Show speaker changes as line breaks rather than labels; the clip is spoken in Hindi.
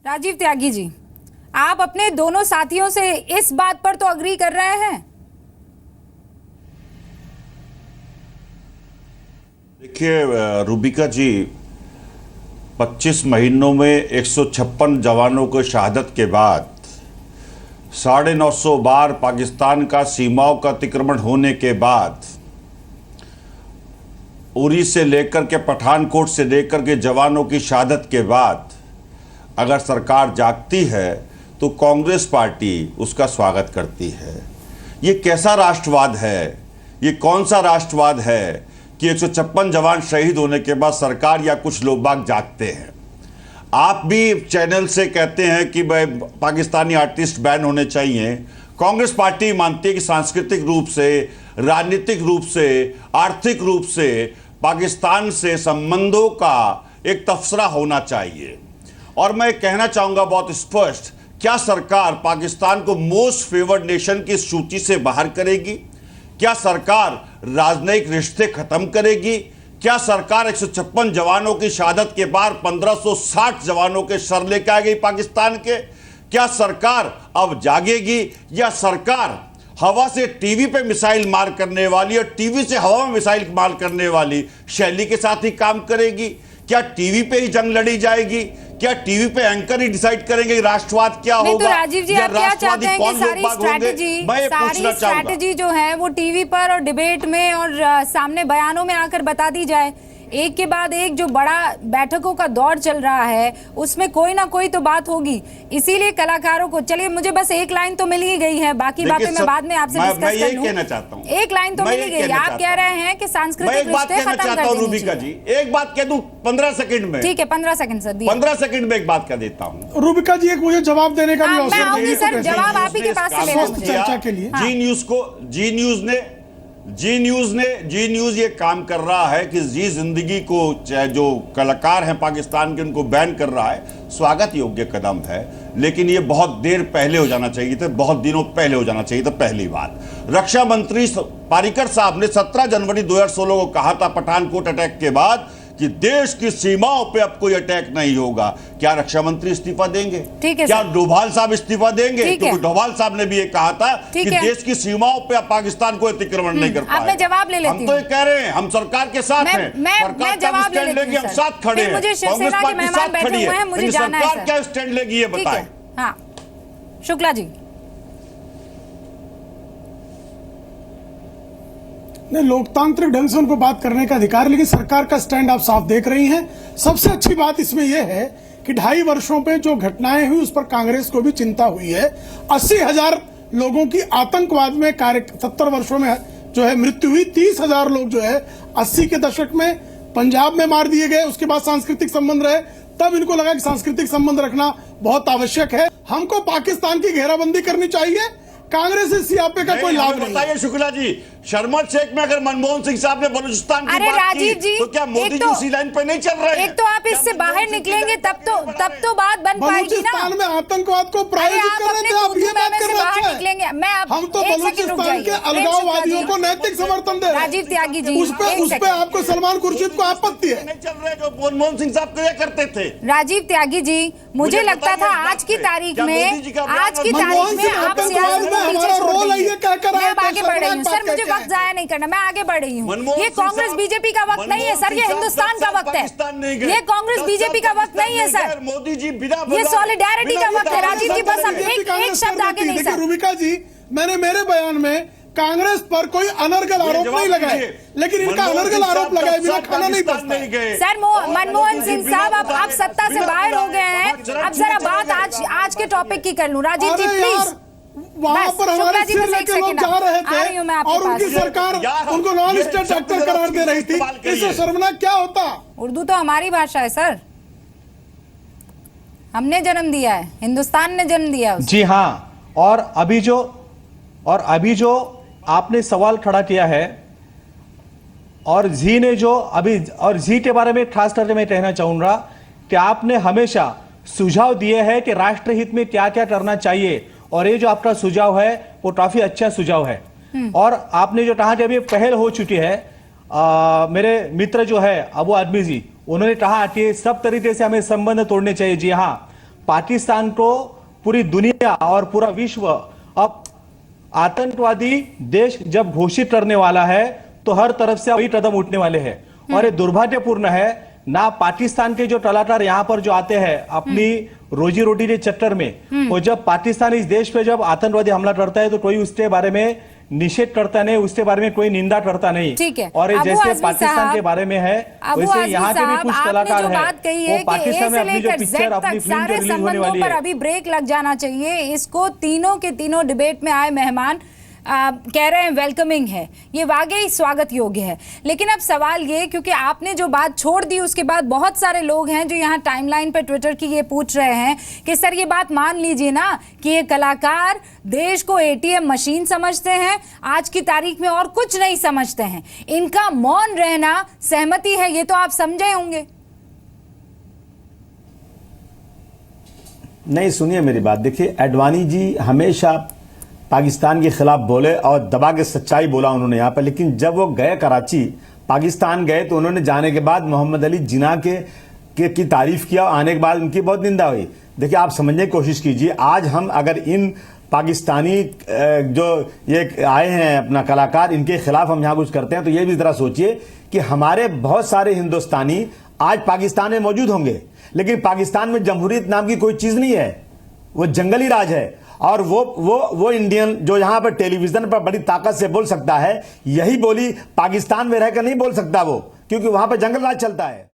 राजीव त्यागी जी, आप अपने दोनों साथियों से इस बात पर तो अग्री कर रहे हैं?
देखिए रूबिका जी, 25 महीनों में 156 जवानों को शहादत के बाद 950 बार पाकिस्तान का सीमाओं का अतिक्रमण होने के बाद उरी से लेकर के पठानकोट से लेकर के जवानों की शहादत के बाद अगर सरकार जागती है तो कांग्रेस पार्टी उसका स्वागत करती है। ये कैसा राष्ट्रवाद है? ये कौन सा राष्ट्रवाद है कि 156 जवान शहीद होने के बाद सरकार या कुछ लोग बाग जागते हैं? आप भी चैनल से कहते हैं कि भाई पाकिस्तानी आर्टिस्ट बैन होने चाहिए। कांग्रेस पार्टी मानती है कि सांस्कृतिक रूप से, राजनीतिक रूप से, आर्थिक रूप से पाकिस्तान से संबंधों का एक तबसरा होना चाहिए। और मैं कहना चाहूंगा बहुत स्पष्ट, क्या सरकार पाकिस्तान को मोस्ट फेवर्ड नेशन की सूची से बाहर करेगी? क्या सरकार राजनयिक रिश्ते खत्म करेगी? क्या सरकार 156 जवानों की शहादत के बाद 1560 जवानों के सर लेकर आ गई पाकिस्तान के? क्या सरकार अब जागेगी या सरकार हवा से टीवी पे मिसाइल मार करने वाली और टीवी से हवा में मिसाइल मार करने वाली शैली के साथ ही काम करेगी? क्या टीवी पे ही जंग लड़ी जाएगी? क्या टीवी पे एंकर ही डिसाइड करेंगे कि राष्ट्रवाद क्या होगा?
तो राजीव जी, आप क्या चाहते हैं कि सारी स्ट्रैटेजी जो है वो टीवी पर और डिबेट में और सामने बयानों में आकर बता दी जाए? एक के बाद एक जो बड़ा बैठकों का दौर चल रहा है उसमें कोई ना कोई तो बात होगी। इसीलिए कलाकारों को, चलिए मुझे बस एक लाइन तो मिल ही गई है, बाकी बातें मैं बाद में आपसे डिस्कस कर लूं।
कहना चाहता हूं,
एक लाइन तो मिल ही गई। आप कह रहे हैं कि सांस्कृतिक रिश्ते खत्म कर देनी
रूबिका जी, एक बात कह दूं 15 सेकंड में।
ठीक है, 15 सेकंड सर,
15 सेकंड में एक बात कह देता हूं।
रूबिका जी, एक मुझे जवाब देने का भी
मैं आऊंगी सर, जवाब आप ही के पास से लेना मुझे।
चर्चा के लिए
जी न्यूज ये काम कर रहा है कि जी जिंदगी को जो कलाकार हैं पाकिस्तान के उनको बैन कर रहा है। स्वागत योग्य कदम है, लेकिन ये बहुत देर पहले हो जाना चाहिए था, बहुत दिनों पहले हो जाना चाहिए था। पहली बात, रक्षा मंत्री पारीकर साहब ने 17 जनवरी 2016 को कहा था पठानकोट अटैक के बाद कि देश की सीमाओं पे अब कोई अटैक नहीं होगा। क्या रक्षा मंत्री इस्तीफा देंगे? क्या डोभाल साहब इस्तीफा देंगे? क्योंकि डोभाल साहब ने भी ये कहा था कि देश की सीमाओं पे अब पाकिस्तान को अतिक्रमण नहीं कर पाएगा।
मैं जवाब ले लेती हूं।
हम तो ये कह रहे हैं, हम सरकार के साथ हैं, सरकार क्या स्टैंड लेगी हम साथ खड़े हैं, कांग्रेस पार्टी साथ खड़ी है, लेकिन सरकार क्या स्टैंड लेगी ये बताएं।
हाँ, शुक्ला जी।
नहीं, लोकतांत्रिक ढंग से उनको बात करने का अधिकार, लेकिन सरकार का स्टैंड आप साफ देख रही हैं। सबसे अच्छी बात इसमें यह है कि 2.5 वर्षों पे जो घटनाएं हुई उस पर कांग्रेस को भी चिंता हुई है। 80,000 लोगों की आतंकवाद में 70 वर्षों में जो है मृत्यु हुई। 30,000 लोग जो है 80 के दशक में पंजाब में मार दिए गए। उसके बाद सांस्कृतिक संबंध रहे, तब इनको लगा कि सांस्कृतिक संबंध रखना बहुत आवश्यक है। हमको पाकिस्तान की घेराबंदी करनी चाहिए। कांग्रेस इस सियापे का कोई लाभ नहीं।
बताइए शुक्ला जी, शर्मा शेख में अगर मनमोहन सिंह साहब ने बलूचिस्तान की बात की तो क्या मोदी जी उसी लाइन पे नहीं चल रहे हैं?
एक तो आप इससे बाहर निकलेंगे तब तो बात बन पाएगी ना।
बलूचिस्तान में आतंकवाद को प्रायोजित कर रहे थे, आप ये बात कर रहे हैं। हम तो बलूचिस्तान के अलगाववादियों को नैतिक समर्थन दे रहे हैं।
राजीव त्यागी जी,
उस पे आपको सलमान खुर्शीद को आपत्ति है?
नहीं चल रहे जो मनमोहन सिंह साहब क्या करते थे।
राजीव त्यागी जी, मुझे लगता था आज की तारीख में आप
हमारा रोल है ये कहकर
मैं आगे बढ़ रही हूँ सर, मुझे वक्त जाया नहीं करना, मैं आगे बढ़ रही हूँ। ये कांग्रेस बीजेपी का वक्त नहीं है सर, ये हिंदुस्तान का वक्त है। ये कांग्रेस बीजेपी का वक्त नहीं है सर,
मोदी जी
ये सॉलिडेरिटी का वक्त है। राजीव जी बस एक शब्द आगे नहीं सर।
रूबिका जी, मैंने मेरे बयान में कांग्रेस पर कोई अनर्गल आरोप नहीं लगाए, लेकिन इनका अनर्गल आरोप लगाए बिना खाना नहीं पचता।
सर मनमोहन सिंह साहब आप सत्ता से बाहर हो गए हैं, अब जरा बात आज के टॉपिक की कर लूं। राजीव जी प्लीज,
वहां पर हमारे सिर लेके लोग जा रहे थे और उनकी सरकार उनको नॉन स्टेट एक्टर करार दे रही थी। इससे शर्मनाक क्या होता?
उर्दू तो हमारी भाषा है सर, हमने जन्म दिया है, हिंदुस्तान ने जन्म दिया है।
जी हाँ, और अभी जो आपने सवाल खड़ा किया है और जी ने जो अभी, और जी के बारे में खास करके मैं कहना चाहूंगा कि आपने हमेशा सुझाव दिए हैं कि राष्ट्रहित में क्या क्या करना चाहिए, और ये जो आपका सुझाव है वो काफी अच्छा सुझाव है। और आपने जो कहा कि अभी पहल हो चुकी है, मेरे मित्र जो है अबू आदमी जी, उन्होंने कहा कि सब तरीके से हमें संबंध तोड़ने चाहिए। जी हाँ, पाकिस्तान को पूरी दुनिया और पूरा विश्व अब आतंकवादी देश जब घोषित करने वाला है तो हर तरफ से वही कदम उठने वाले हैं। और ये दुर्भाग्यपूर्ण है ना, पाकिस्तान के जो कलाकार यहाँ पर जो आते हैं अपनी रोजी रोटी के चक्कर में, और जब पाकिस्तान इस देश पे जब आतंकवादी हमला करता है तो कोई उसके बारे में निषेध करता नहीं, उसके बारे में कोई निंदा करता नहीं।
ठीक है।
और
अबू
जैसे
आजमी
पाकिस्तान
साहब,
के बारे में है
अबू
वैसे
आजमी
यहाँ के भी
साहब,
कुछ
आपने
कलाकार
जो
हैं
बात कही है
वो
कि
पाकिस्तान में
A से
अपनी जो
लेकर
पिक्चर
Z
अपनी
तक
फिल्म जो
सारे
रिलीज होने
संबंधों
वाली
पर
है,
अभी ब्रेक लग जाना चाहिए। इसको तीनों के तीनों डिबेट में आए मेहमान कह रहे हैं वेलकमिंग है, ये वाकई स्वागत योग्य है। लेकिन अब सवाल ये, क्योंकि आपने जो बात छोड़ दी उसके बाद बहुत सारे लोग हैं जो यहाँ टाइमलाइन पर ट्विटर की ये पूछ रहे हैं कि सर ये बात मान लीजिए ना कि ये कलाकार देश को एटीएम मशीन समझते हैं, आज की तारीख में और कुछ नहीं समझते हैं, इनका मौन रहना सहमति है, ये तो आप समझे होंगे।
नहीं, सुनिए मेरी बात, देखिए अडवाणी जी हमेशा पाकिस्तान के खिलाफ बोले और दबा के सच्चाई बोला उन्होंने यहाँ पर, लेकिन जब वो गए कराची पाकिस्तान गए तो उन्होंने जाने के बाद मोहम्मद अली जिन्ना की तारीफ किया, आने के बाद उनकी बहुत निंदा हुई। देखिए आप समझने की कोशिश कीजिए, आज हम अगर इन पाकिस्तानी जो ये आए हैं अपना कलाकार, इनके खिलाफ हम यहाँ कुछ करते हैं तो ये भी जरा सोचिए कि हमारे बहुत सारे हिंदुस्तानी आज पाकिस्तान में मौजूद होंगे, लेकिन पाकिस्तान में जमहूरियत नाम की कोई चीज नहीं है, वो जंगली राज है। और वो इंडियन जो यहां पर टेलीविजन पर बड़ी ताकत से बोल सकता है, यही बोली पाकिस्तान में रहकर नहीं बोल सकता वो, क्योंकि वहां पर जंगल राज चलता है।